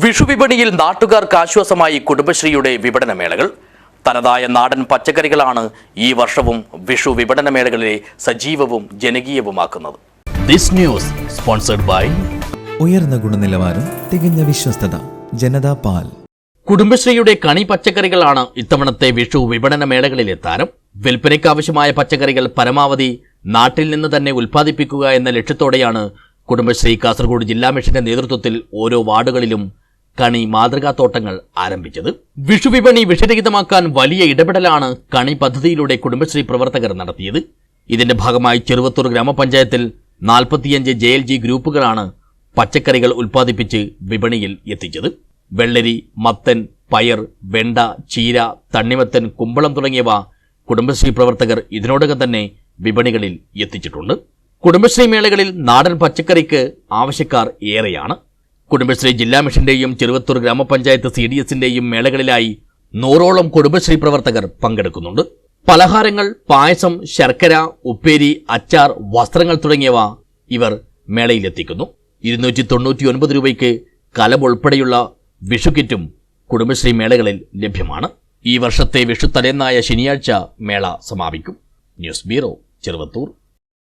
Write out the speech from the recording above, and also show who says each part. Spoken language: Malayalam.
Speaker 1: വിഷുവിപണിയിൽ നാട്ടുകാർക്ക് ആശ്വാസമായി കുടുംബശ്രീയുടെ വിപണന മേളകൾ. തനതായ നാടൻ പച്ചക്കറികളാണ് ഈ വർഷവും വിഷു വിപണന മേളകളിലെ സജീവവും ജനകീയവുമാക്കുന്നത്.
Speaker 2: ദിസ് ന്യൂസ് സ്പോൺസർഡ് ബൈ
Speaker 3: ഉയർന്ന ഗുണനിലവാരം, തികഞ്ഞ വിശ്വസ്തത, ജനതാ പാൽ.
Speaker 2: കുടുംബശ്രീയുടെ കണി പച്ചക്കറികളാണ് ഇത്തവണത്തെ വിഷു വിപണന മേളകളിലെ താരം. വിൽപ്പനയ്ക്കാവശ്യമായ പച്ചക്കറികൾ പരമാവധി നാട്ടിൽ നിന്ന് തന്നെ ഉൽപ്പാദിപ്പിക്കുക എന്ന ലക്ഷ്യത്തോടെയാണ് കുടുംബശ്രീ കാസർഗോഡ് ജില്ലാ മിഷന്റെ നേതൃത്വത്തിൽ ഓരോ വാർഡുകളിലും കണി മാതൃകാത്തോട്ടങ്ങൾ ആരംഭിച്ചത്. വിഷുവിപണി വിഷരഹിതമാക്കാൻ വലിയ ഇടപെടലാണ് കണി പദ്ധതിയിലൂടെ കുടുംബശ്രീ പ്രവർത്തകർ നടത്തിയത്. ഇതിന്റെ ഭാഗമായി ചെറുവത്തൂർ ഗ്രാമപഞ്ചായത്തിൽ 45 JLG ഗ്രൂപ്പുകളാണ് പച്ചക്കറികൾ ഉൽപ്പാദിപ്പിച്ച് വിപണിയിൽ എത്തിച്ചത്. വെള്ളരി, മത്തൻ, പയർ, വെണ്ട, ചീര, തണ്ണിമത്തൻ, കുമ്പളം തുടങ്ങിയവ കുടുംബശ്രീ പ്രവർത്തകർ ഇതിനോടകം തന്നെ വിപണികളിൽ എത്തിച്ചിട്ടുണ്ട്. കുടുംബശ്രീ മേളകളിൽ നാടൻ പച്ചക്കറിക്ക് ആവശ്യക്കാർ ഏറെയാണ്. കുടുംബശ്രീ ജില്ലാ മിഷന്റെയും ചെറുവത്തൂർ ഗ്രാമപഞ്ചായത്ത് CDSന്റെയും മേളകളിലായി 100ഓളം കുടുംബശ്രീ പ്രവർത്തകർ പങ്കെടുക്കുന്നുണ്ട്. പലഹാരങ്ങൾ, പായസം, ശർക്കര, ഉപ്പേരി, അച്ചാർ, വസ്ത്രങ്ങൾ തുടങ്ങിയവ ഇവർ മേളയിലെത്തിക്കുന്നു. 299 രൂപയ്ക്ക് കലം ഉൾപ്പെടെയുള്ള വിഷുക്കിറ്റും കുടുംബശ്രീ മേളകളിൽ ലഭ്യമാണ്. ഈ വർഷത്തെ വിഷു തലേന്നായ ശനിയാഴ്ച മേള സമാപിക്കും. News bureau, Cheruvathur.